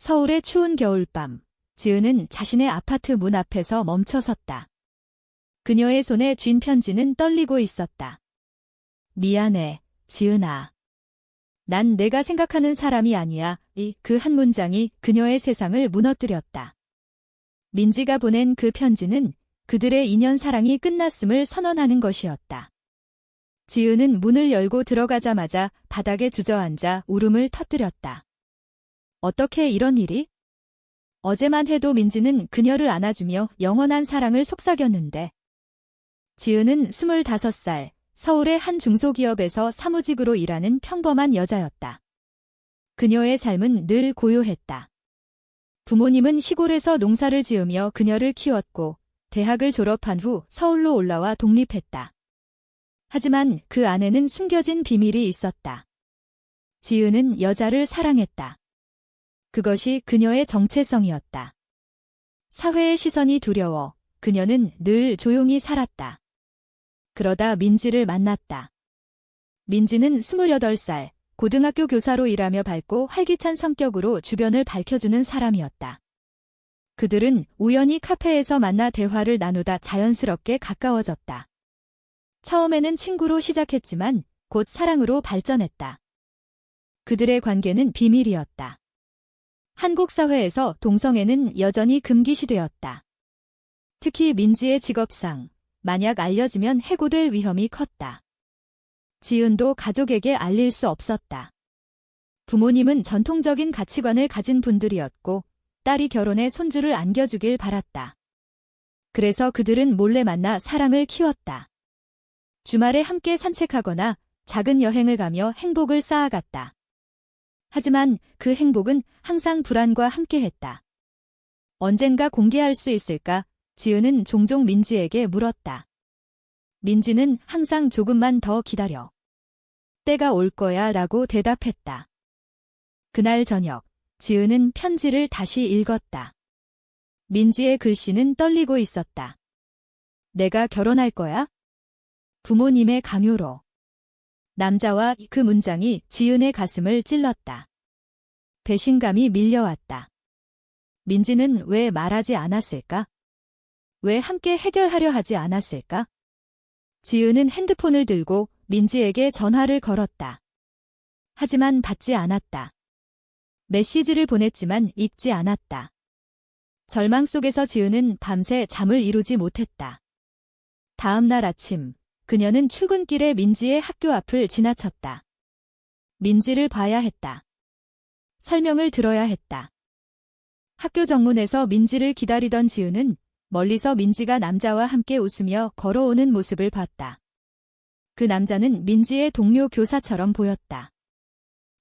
서울의 추운 겨울밤, 지은은 자신의 아파트 문 앞에서 멈춰섰다. 그녀의 손에 쥔 편지는 떨리고 있었다. 미안해, 지은아. 난 내가 생각하는 사람이 아니야. 그 한 문장이 그녀의 세상을 무너뜨렸다. 민지가 보낸 그 편지는 그들의 인연 사랑이 끝났음을 선언하는 것이었다. 지은은 문을 열고 들어가자마자 바닥에 주저앉아 울음을 터뜨렸다. 어떻게 이런 일이? 어제만 해도 민지는 그녀를 안아주며 영원한 사랑을 속삭였는데. 지은은 25살, 서울의 한 중소기업에서 사무직으로 일하는 평범한 여자였다. 그녀의 삶은 늘 고요했다. 부모님은 시골에서 농사를 지으며 그녀를 키웠고 대학을 졸업한 후 서울로 올라와 독립했다. 하지만 그 안에는 숨겨진 비밀이 있었다. 지은은 여자를 사랑했다. 그것이 그녀의 정체성이었다. 사회의 시선이 두려워 그녀는 늘 조용히 살았다. 그러다 민지를 만났다. 민지는 28살, 고등학교 교사로 일하며 밝고 활기찬 성격으로 주변을 밝혀주는 사람이었다. 그들은 우연히 카페에서 만나 대화를 나누다 자연스럽게 가까워졌다. 처음에는 친구로 시작했지만 곧 사랑으로 발전했다. 그들의 관계는 비밀이었다. 한국 사회에서 동성애는 여전히 금기시되었다. 특히 민지의 직업상, 만약 알려지면 해고될 위험이 컸다. 지은도 가족에게 알릴 수 없었다. 부모님은 전통적인 가치관을 가진 분들이었고 딸이 결혼해 손주를 안겨주길 바랐다. 그래서 그들은 몰래 만나 사랑을 키웠다. 주말에 함께 산책하거나 작은 여행을 가며 행복을 쌓아갔다. 하지만 그 행복은 항상 불안과 함께했다. 언젠가 공개할 수 있을까? 지은은 종종 민지에게 물었다. 민지는 항상 조금만 더 기다려. 때가 올 거야 라고 대답했다. 그날 저녁, 지은은 편지를 다시 읽었다. 민지의 글씨는 떨리고 있었다. 내가 결혼할 거야? 부모님의 강요로. 남자와 그 문장이 지은의 가슴을 찔렀다. 배신감이 밀려왔다. 민지는 왜 말하지 않았을까? 왜 함께 해결하려 하지 않았을까? 지은은 핸드폰을 들고 민지에게 전화를 걸었다. 하지만 받지 않았다. 메시지를 보냈지만 읽지 않았다. 절망 속에서 지은은 밤새 잠을 이루지 못했다. 다음 날 아침, 그녀는 출근길에 민지의 학교 앞을 지나쳤다. 민지를 봐야 했다. 설명을 들어야 했다. 학교 정문에서 민지를 기다리던 지은은 멀리서 민지가 남자와 함께 웃으며 걸어오는 모습을 봤다. 그 남자는 민지의 동료 교사처럼 보였다.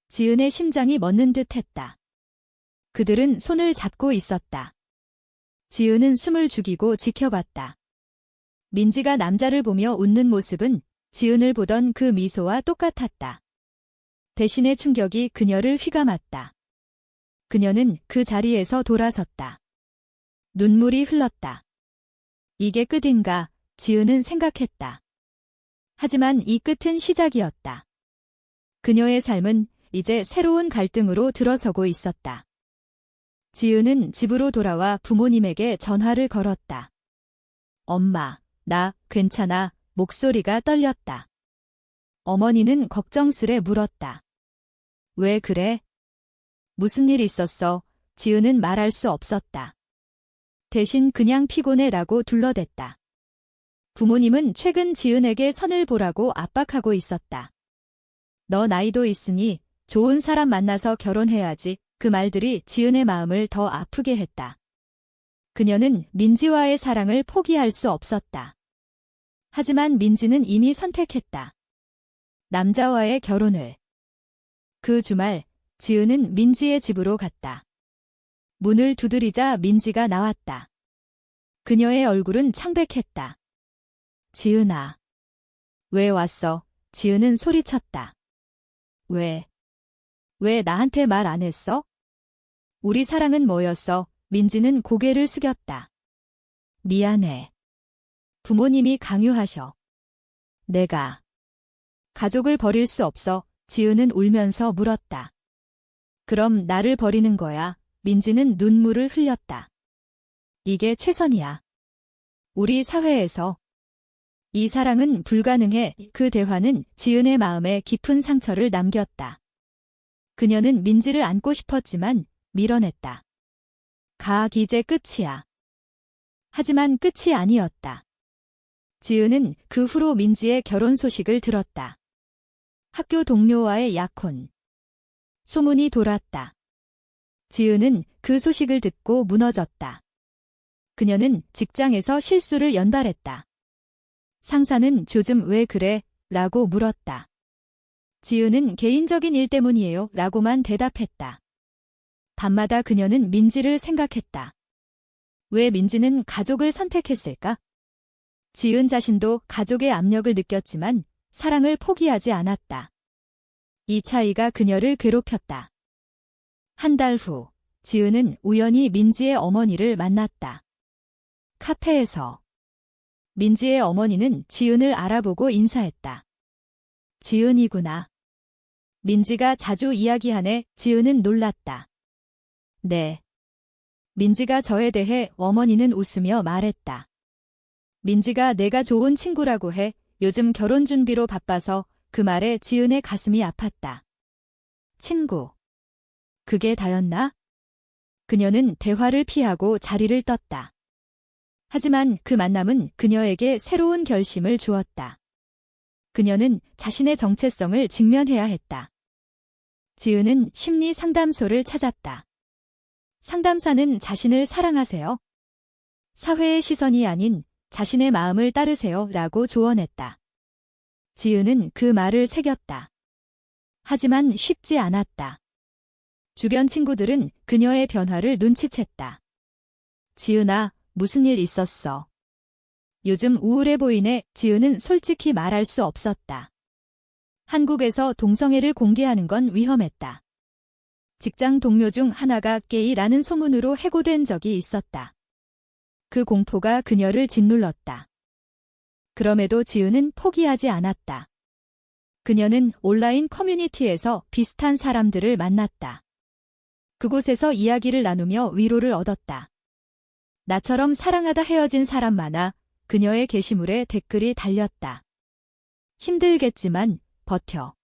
지은의 심장이 멎는 듯 했다. 그들은 손을 잡고 있었다. 지은은 숨을 죽이고 지켜봤다. 민지가 남자를 보며 웃는 모습은 지은을 보던 그 미소와 똑같았다. 대신의 충격이 그녀를 휘감았다. 그녀는 그 자리에서 돌아섰다. 눈물이 흘렀다. 이게 끝인가? 지은은 생각했다. 하지만 이 끝은 시작이었다. 그녀의 삶은 이제 새로운 갈등으로 들어서고 있었다. 지은은 집으로 돌아와 부모님에게 전화를 걸었다. 엄마, 나 괜찮아. 목소리가 떨렸다. 어머니는 걱정스레 물었다. 왜 그래? 무슨 일 있었어? 지은은 말할 수 없었다. 대신 그냥 피곤해라고 둘러댔다. 부모님은 최근 지은에게 선을 보라고 압박하고 있었다. 너 나이도 있으니 좋은 사람 만나서 결혼해야지. 그 말들이 지은의 마음을 더 아프게 했다. 그녀는 민지와의 사랑을 포기할 수 없었다. 하지만 민지는 이미 선택했다. 남자와의 결혼을. 그 주말, 지은은 민지의 집으로 갔다. 문을 두드리자 민지가 나왔다. 그녀의 얼굴은 창백했다. 지은아. 왜 왔어? 지은은 소리쳤다. 왜 나한테 말 안 했어? 우리 사랑은 뭐였어? 민지는 고개를 숙였다. 미안해. 부모님이 강요하셔. 내가 가족을 버릴 수 없어. 지은은 울면서 물었다. 그럼 나를 버리는 거야? 민지는 눈물을 흘렸다. 이게 최선이야. 우리 사회에서. 이 사랑은 불가능해. 그 대화는 지은의 마음에 깊은 상처를 남겼다. 그녀는 민지를 안고 싶었지만 밀어냈다. 이제 끝이야. 하지만 끝이 아니었다. 지은은 그 후로 민지의 결혼 소식을 들었다. 학교 동료와의 약혼. 소문이 돌았다. 지은은 그 소식을 듣고 무너졌다. 그녀는 직장에서 실수를 연달했다. 상사는 요즘 왜 그래? 라고 물었다. 지은은 개인적인 일 때문이에요 라고만 대답했다. 밤마다 그녀는 민지를 생각했다. 왜 민지는 가족을 선택했을까? 지은 자신도 가족의 압력을 느꼈지만 사랑을 포기하지 않았다. 이 차이가 그녀를 괴롭혔다. 한 달 후, 지은은 우연히 민지의 어머니를 만났다. 카페에서. 민지의 어머니는 지은을 알아보고 인사했다. 지은이구나. 민지가 자주 이야기하네. 지은은 놀랐다. 네. 민지가 저에 대해 어머니는 웃으며 말했다. 민지가 내가 좋은 친구라고 해. 요즘 결혼 준비로 바빠서. 그 말에 지은의 가슴이 아팠다. 친구. 그게 다였나? 그녀는 대화를 피하고 자리를 떴다. 하지만 그 만남은 그녀에게 새로운 결심을 주었다. 그녀는 자신의 정체성을 직면해야 했다. 지은은 심리 상담소를 찾았다. 상담사는 자신을 사랑하세요. 사회의 시선이 아닌 자신의 마음을 따르세요 라고 조언했다. 지은은 그 말을 새겼다. 하지만 쉽지 않았다. 주변 친구들은 그녀의 변화를 눈치챘다. 지은아, 무슨 일 있었어? 요즘 우울해 보이네. 지은은 솔직히 말할 수 없었다. 한국에서 동성애를 공개하는 건 위험했다. 직장 동료 중 하나가 게이라는 소문으로 해고된 적이 있었다. 그 공포가 그녀를 짓눌렀다. 그럼에도 지은은 포기하지 않았다. 그녀는 온라인 커뮤니티에서 비슷한 사람들을 만났다. 그곳에서 이야기를 나누며 위로를 얻었다. 나처럼 사랑하다 헤어진 사람 많아. 그녀의 게시물에 댓글이 달렸다. 힘들겠지만 버텨.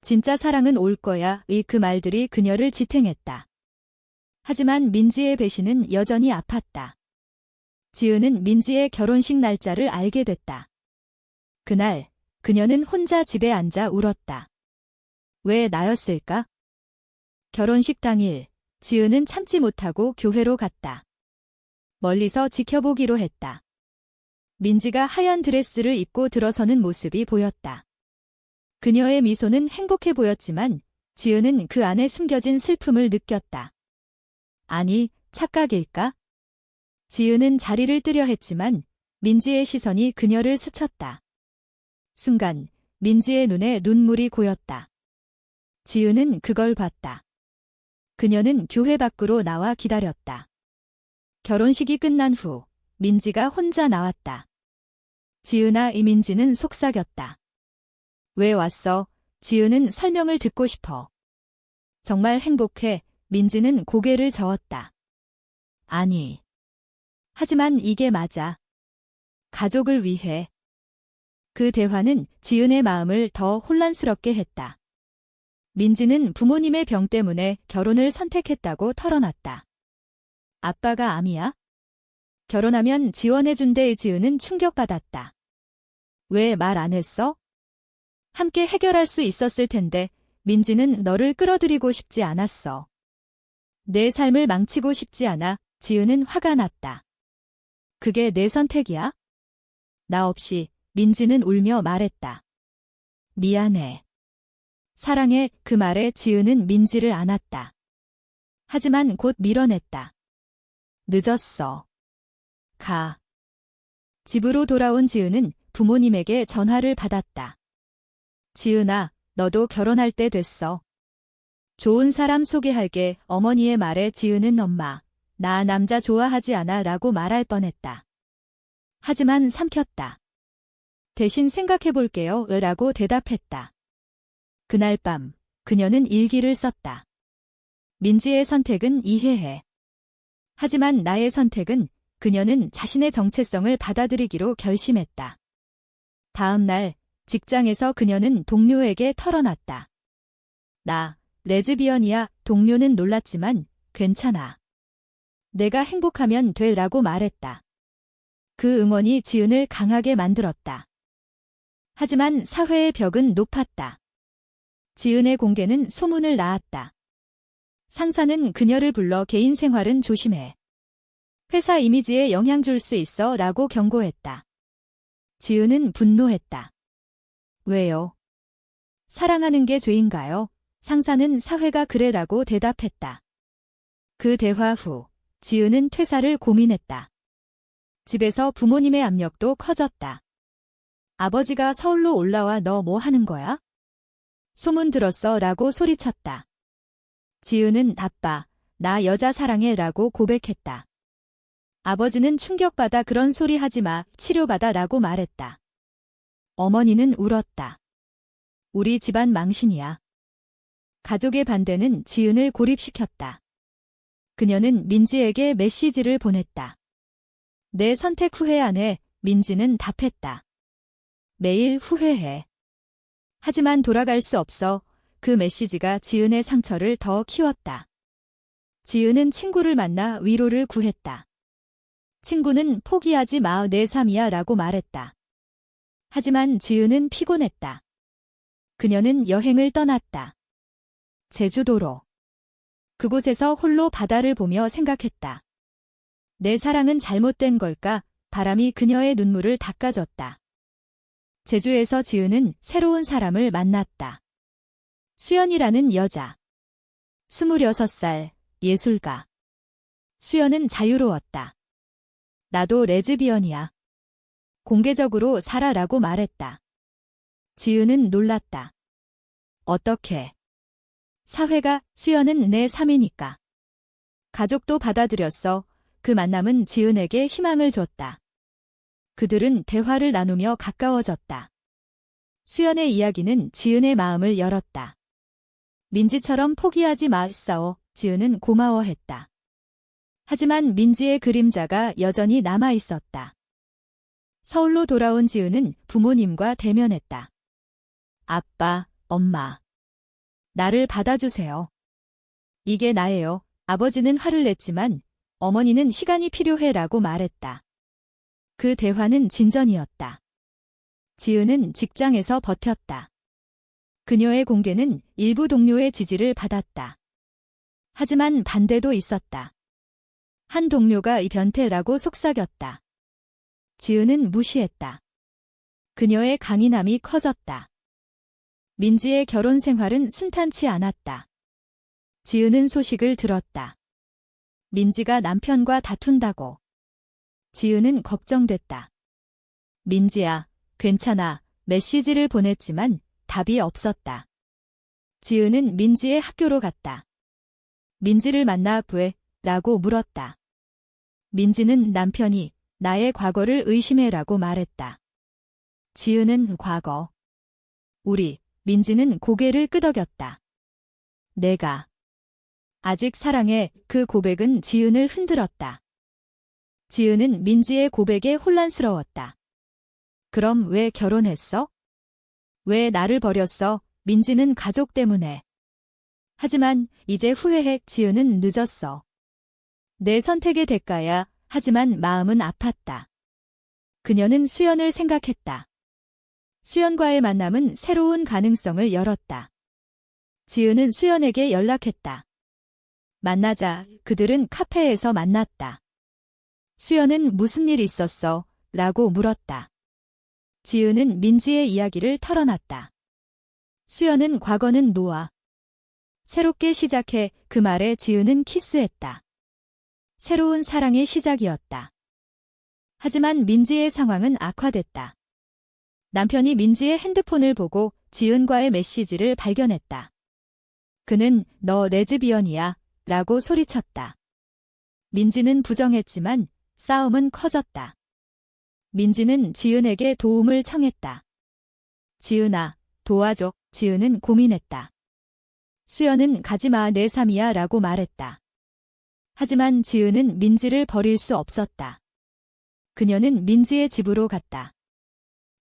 진짜 사랑은 올 거야. 그 말들이 그녀를 지탱했다. 하지만 민지의 배신은 여전히 아팠다. 지은은 민지의 결혼식 날짜를 알게 됐다. 그날 그녀는 혼자 집에 앉아 울었다. 왜 나였을까? 결혼식 당일 지은은 참지 못하고 교회로 갔다. 멀리서 지켜보기로 했다. 민지가 하얀 드레스를 입고 들어서는 모습이 보였다. 그녀의 미소는 행복해 보였지만 지은은 그 안에 숨겨진 슬픔을 느꼈다. 아니, 착각일까? 지은은 자리를 뜨려 했지만 민지의 시선이 그녀를 스쳤다. 순간 민지의 눈에 눈물이 고였다. 지은은 그걸 봤다. 그녀는 교회 밖으로 나와 기다렸다. 결혼식이 끝난 후 민지가 혼자 나왔다. 지은아, 이민지는 속삭였다. 왜 왔어? 지은은 설명을 듣고 싶어. 정말 행복해. 민지는 고개를 저었다. 아니. 하지만 이게 맞아. 가족을 위해. 그 대화는 지은의 마음을 더 혼란스럽게 했다. 민지는 부모님의 병 때문에 결혼을 선택했다고 털어놨다. 아빠가 암이야? 결혼하면 지원해준대. 지은은 충격받았다. 왜 말 안 했어? 함께 해결할 수 있었을 텐데. 민지는 너를 끌어들이고 싶지 않았어. 내 삶을 망치고 싶지 않아. 지은은 화가 났다. 그게 내 선택이야? 나 없이. 민지는 울며 말했다. 미안해. 사랑해. 그 말에 지은은 민지를 안았다. 하지만 곧 밀어냈다. 늦었어. 가. 집으로 돌아온 지은은 부모님에게 전화를 받았다. 지은아, 너도 결혼할 때 됐어. 좋은 사람 소개할게. 어머니의 말에 지은은 엄마, 나 남자 좋아하지 않아 라고 말할 뻔했다. 하지만 삼켰다. 대신 생각해볼게요 라고 대답했다. 그날 밤 그녀는 일기를 썼다. 민지의 선택은 이해해. 하지만 나의 선택은 그녀는 자신의 정체성을 받아들이기로 결심했다. 다음 날 직장에서 그녀는 동료에게 털어놨다. 나 레즈비언이야. 동료는 놀랐지만 괜찮아. 내가 행복하면 돼라고 말했다. 그 응원이 지은을 강하게 만들었다. 하지만 사회의 벽은 높았다. 지은의 공개는 소문을 낳았다. 상사는 그녀를 불러 개인 생활은 조심해. 회사 이미지에 영향 줄 수 있어 라고 경고했다. 지은은 분노했다. 왜요? 사랑하는 게 죄인가요? 상사는 사회가 그래라고 대답했다. 그 대화 후 지은은 퇴사를 고민했다. 집에서 부모님의 압력도 커졌다. 아버지가 서울로 올라와 너 뭐 하는 거야? 소문 들었어 라고 소리쳤다. 지은은 아빠, 나 여자 사랑해 라고 고백했다. 아버지는 충격받아 그런 소리 하지 마, 치료받아 라고 말했다. 어머니는 울었다. 우리 집안 망신이야. 가족의 반대는 지은을 고립시켰다. 그녀는 민지에게 메시지를 보냈다. 내 선택 후회 안 해. 민지는 답했다. 매일 후회해. 하지만 돌아갈 수 없어. 그 메시지가 지은의 상처를 더 키웠다. 지은은 친구를 만나 위로를 구했다. 친구는 포기하지 마, 내 삶이야 라고 말했다. 하지만 지은은 피곤했다. 그녀는 여행을 떠났다. 제주도로. 그곳에서 홀로 바다를 보며 생각했다. 내 사랑은 잘못된 걸까? 바람이 그녀의 눈물을 닦아줬다. 제주에서 지은은 새로운 사람을 만났다. 수연이라는 여자. 26살, 예술가. 수연은 자유로웠다. 나도 레즈비언이야. 공개적으로 살아라고 말했다. 지은은 놀랐다. 어떻게? 사회가, 수연은 내 삶이니까. 가족도 받아들였어. 그 만남은 지은에게 희망을 줬다. 그들은 대화를 나누며 가까워졌다. 수연의 이야기는 지은의 마음을 열었다. 민지처럼 포기하지 마싸오. 지은은 고마워했다. 하지만 민지의 그림자가 여전히 남아 있었다. 서울로 돌아온 지은은 부모님과 대면했다. 아빠, 엄마. 나를 받아주세요. 이게 나예요. 아버지는 화를 냈지만 어머니는 시간이 필요해라고 말했다. 그 대화는 진전이었다. 지은은 직장에서 버텼다. 그녀의 공개는 일부 동료의 지지를 받았다. 하지만 반대도 있었다. 한 동료가 이 변태라고 속삭였다. 지은은 무시했다. 그녀의 강인함이 커졌다. 민지의 결혼 생활은 순탄치 않았다. 지은은 소식을 들었다. 민지가 남편과 다툰다고. 지은은 걱정됐다. 민지야, 괜찮아. 메시지를 보냈지만 답이 없었다. 지은은 민지의 학교로 갔다. 민지를 만나 왜? 라고 물었다. 민지는 남편이 나의 과거를 의심해라고 말했다. 지은은 과거. 민지는 고개를 끄덕였다. 내가 아직 사랑해. 그 고백은 지은을 흔들었다. 지은은 민지의 고백에 혼란스러웠다. 그럼 왜 결혼했어? 왜 나를 버렸어? 민지는 가족 때문에. 하지만 이제 후회해. 지은은 늦었어. 내 선택의 대가야. 하지만 마음은 아팠다. 그녀는 수연을 생각했다. 수연과의 만남은 새로운 가능성을 열었다. 지은은 수연에게 연락했다. 만나자. 그들은 카페에서 만났다. 수연은 무슨 일 있었어? 라고 물었다. 지은은 민지의 이야기를 털어놨다. 수연은 과거는 놓아. 새롭게 시작해. 그 말에 지은은 키스했다. 새로운 사랑의 시작이었다. 하지만 민지의 상황은 악화됐다. 남편이 민지의 핸드폰을 보고 지은과의 메시지를 발견했다. 그는 너 레즈비언이야 라고 소리쳤다. 민지는 부정했지만 싸움은 커졌다. 민지는 지은에게 도움을 청했다. 지은아, 도와줘. 지은은 고민했다. 수연은 가지마 내 삶이야 라고 말했다. 하지만 지은은 민지를 버릴 수 없었다. 그녀는 민지의 집으로 갔다.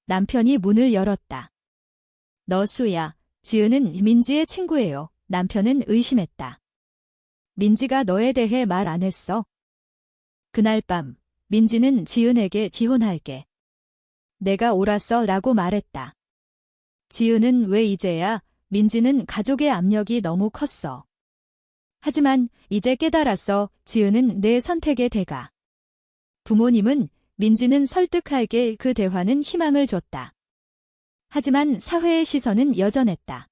남편이 문을 열었다. 너 수야, 지은은 민지의 친구예요. 남편은 의심했다. 민지가 너에 대해 말 안 했어? 그날 밤, 민지는 지은에게 지혼할게. 내가 옳았어 라고 말했다. 지은은 왜 이제야? 민지는 가족의 압력이 너무 컸어. 하지만 이제 깨달았어. 지은은 내 선택의 대가. 부모님은 민지는 설득할게. 그 대화는 희망을 줬다. 하지만 사회의 시선은 여전했다.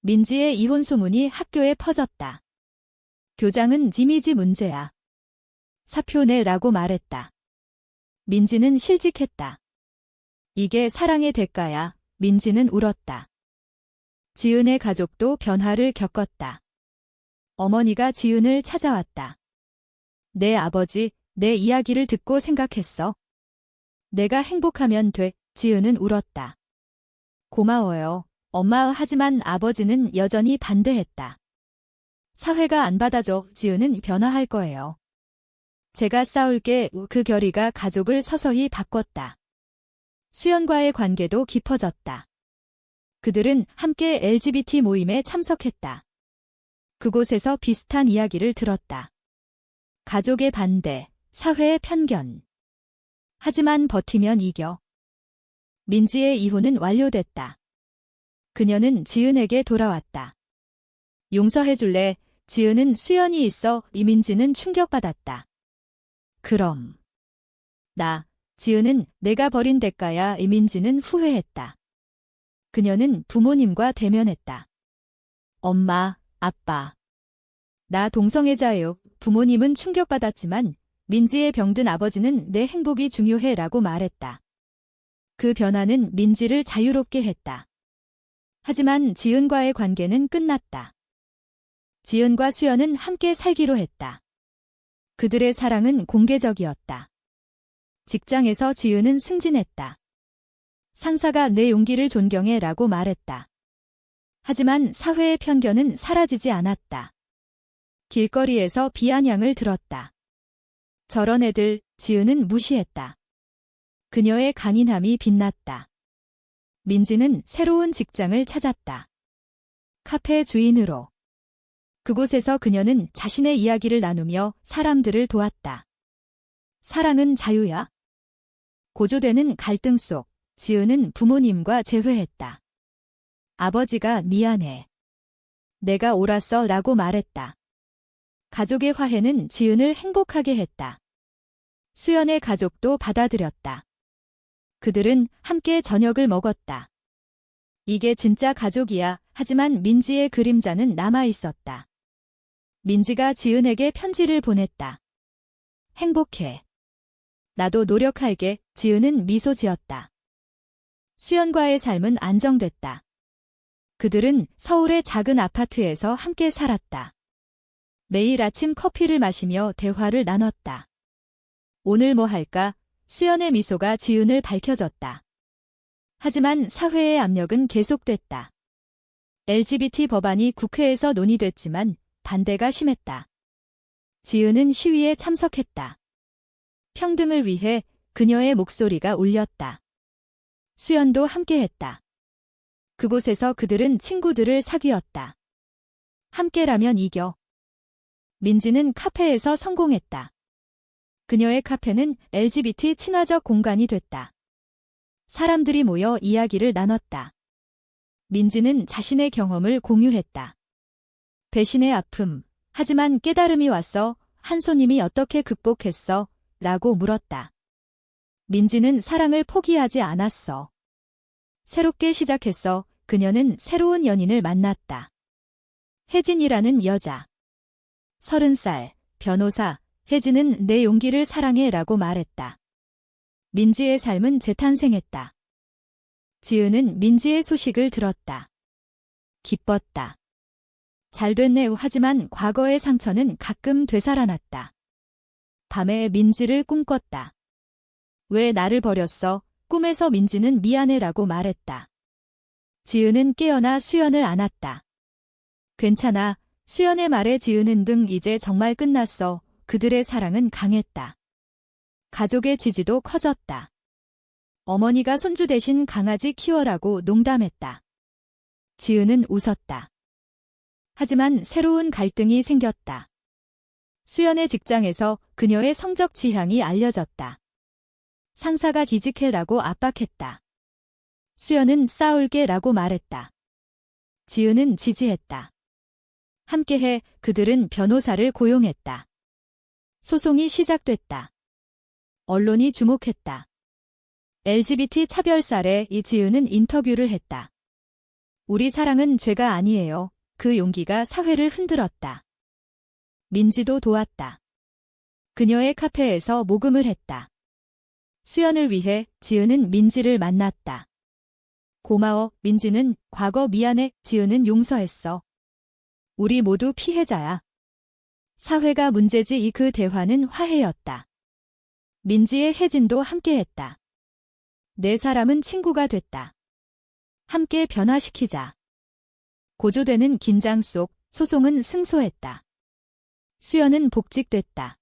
민지의 이혼 소문이 학교에 퍼졌다. 교장은 이미지 문제야. 사표 내라고 말했다. 민지는 실직했다. 이게 사랑의 대가야. 민지는 울었다. 지은의 가족도 변화를 겪었다. 어머니가 지은을 찾아왔다. 내 아버지, 내 이야기를 듣고 생각했어. 내가 행복하면 돼. 지은은 울었다. 고마워요, 엄마. 하지만 아버지는 여전히 반대했다. 사회가 안 받아줘. 지은은 변화할 거예요. 제가 싸울게. 그 결의가 가족을 서서히 바꿨다. 수연과의 관계도 깊어졌다. 그들은 함께 LGBT 모임에 참석했다. 그곳에서 비슷한 이야기를 들었다. 가족의 반대, 사회의 편견. 하지만 버티면 이겨. 민지의 이혼은 완료됐다. 그녀는 지은에게 돌아왔다. 용서해줄래? 지은은 수연이 있어. 이민지는 충격받았다. 그럼. 지은은 내가 버린 대가야. 이민지는 후회했다. 그녀는 부모님과 대면했다. 엄마, 아빠. 나 동성애자예요. 부모님은 충격받았지만 민지의 병든 아버지는 내 행복이 중요해 라고 말했다. 그 변화는 민지를 자유롭게 했다. 하지만 지은과의 관계는 끝났다. 지은과 수연은 함께 살기로 했다. 그들의 사랑은 공개적이었다. 직장에서 지은은 승진했다. 상사가 내 용기를 존경해 라고 말했다. 하지만 사회의 편견은 사라지지 않았다. 길거리에서 비아냥을 들었다. 저런 애들. 지은은 무시했다. 그녀의 강인함이 빛났다. 민지는 새로운 직장을 찾았다. 카페 주인으로. 그곳에서 그녀는 자신의 이야기를 나누며 사람들을 도왔다. 사랑은 자유야. 고조되는 갈등 속 지은은 부모님과 재회했다. 아버지가 미안해. 내가 옳았어 라고 말했다. 가족의 화해는 지은을 행복하게 했다. 수연의 가족도 받아들였다. 그들은 함께 저녁을 먹었다. 이게 진짜 가족이야. 하지만 민지의 그림자는 남아 있었다. 민지가 지은에게 편지를 보냈다. 행복해. 나도 노력할게. 지은은 미소 지었다. 수연과의 삶은 안정됐다. 그들은 서울의 작은 아파트에서 함께 살았다. 매일 아침 커피를 마시며 대화를 나눴다. 오늘 뭐 할까? 수연의 미소가 지은을 밝혀줬다. 하지만 사회의 압력은 계속됐다. LGBT 법안이 국회에서 논의됐지만 반대가 심했다. 지은은 시위에 참석했다. 평등을 위해 그녀의 목소리가 울렸다. 수연도 함께했다. 그곳에서 그들은 친구들을 사귀었다. 함께라면 이겨. 민지는 카페에서 성공했다. 그녀의 카페는 LGBT 친화적 공간이 됐다. 사람들이 모여 이야기를 나눴다. 민지는 자신의 경험을 공유했다. 배신의 아픔, 하지만 깨달음이 왔어. 한 손님이 어떻게 극복했어? 라고 물었다. 민지는 사랑을 포기하지 않았어. 새롭게 시작했어. 그녀는 새로운 연인을 만났다. 혜진이라는 여자. 30살, 변호사. 혜진은 내 용기를 사랑해 라고 말했다. 민지의 삶은 재탄생했다. 지은은 민지의 소식을 들었다. 기뻤다. 잘 됐네. 하지만 과거의 상처는 가끔 되살아났다. 밤에 민지를 꿈꿨다. 왜 나를 버렸어? 꿈에서 민지는 미안해 라고 말했다. 지은은 깨어나 수연을 안았다. 괜찮아. 수연의 말에 지은은 등 이제 정말 끝났어. 그들의 사랑은 강했다. 가족의 지지도 커졌다. 어머니가 손주 대신 강아지 키워라고 농담했다. 지은은 웃었다. 하지만 새로운 갈등이 생겼다. 수연의 직장에서 그녀의 성적 지향이 알려졌다. 상사가 기직해라고 압박했다. 수연은 싸울게라고 말했다. 지은은 지지했다. 함께해 그들은 변호사를 고용했다. 소송이 시작됐다. 언론이 주목했다. LGBT 차별 사례 이지은은 인터뷰를 했다. 우리 사랑은 죄가 아니에요. 그 용기가 사회를 흔들었다. 민지도 도왔다. 그녀의 카페에서 모금을 했다. 수연을 위해 지은은 민지를 만났다. 고마워, 민지는 과거 미안해, 지은은 용서했어. 우리 모두 피해자야. 사회가 문제지 이 그 대화는 화해였다. 민지의 혜진도 함께했다. 네 사람은 친구가 됐다. 함께 변화시키자. 고조되는 긴장 속 소송은 승소했다. 수연은 복직됐다.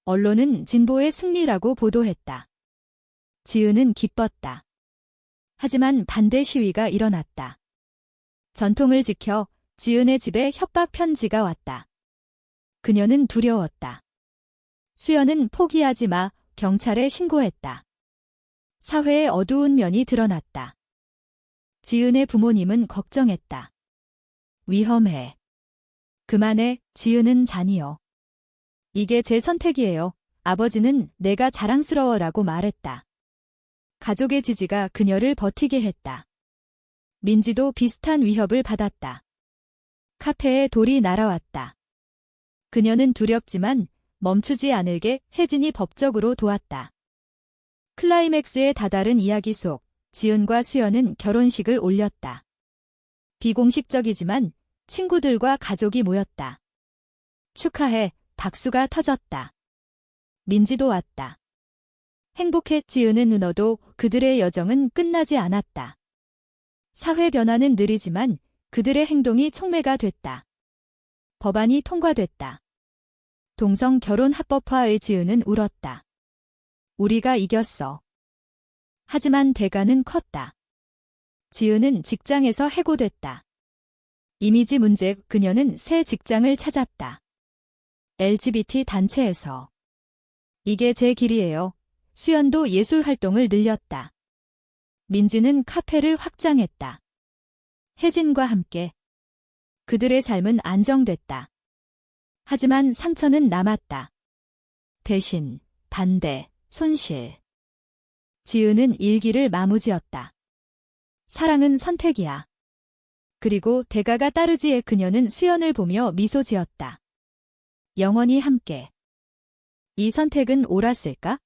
언론은 진보의 승리라고 보도했다. 지은은 기뻤다. 하지만 반대 시위가 일어났다. 전통을 지켜 지은의 집에 협박 편지가 왔다. 그녀는 두려웠다. 수연은 포기하지 마, 경찰에 신고했다. 사회의 어두운 면이 드러났다. 지은의 부모님은 걱정했다. 위험해. 그만해, 지은은 잔이요. 이게 제 선택이에요. 아버지는 내가 자랑스러워라고 말했다. 가족의 지지가 그녀를 버티게 했다. 민지도 비슷한 위협을 받았다. 카페에 돌이 날아왔다. 그녀는 두렵지만 멈추지 않을게 혜진이 법적으로 도왔다. 클라이맥스에 다다른 이야기 속 지은과 수연은 결혼식을 올렸다. 비공식적이지만 친구들과 가족이 모였다. 축하해, 박수가 터졌다. 민지도 왔다. 행복해, 지은은 누너도 그들의 여정은 끝나지 않았다. 사회 변화는 느리지만 그들의 행동이 촉매가 됐다. 법안이 통과됐다. 동성 결혼 합법화의 지은은 울었다. 우리가 이겼어. 하지만 대가는 컸다. 지은은 직장에서 해고됐다. 이미지 문제, 그녀는 새 직장을 찾았다. LGBT 단체에서. 이게 제 길이에요. 수연도 예술 활동을 늘렸다. 민지는 카페를 확장했다. 혜진과 함께. 그들의 삶은 안정됐다. 하지만 상처는 남았다. 배신, 반대, 손실. 지은은 일기를 마무지었다. 사랑은 선택이야. 그리고 대가가 따르지에 그녀는 수연을 보며 미소 지었다. 영원히 함께. 이 선택은 옳았을까?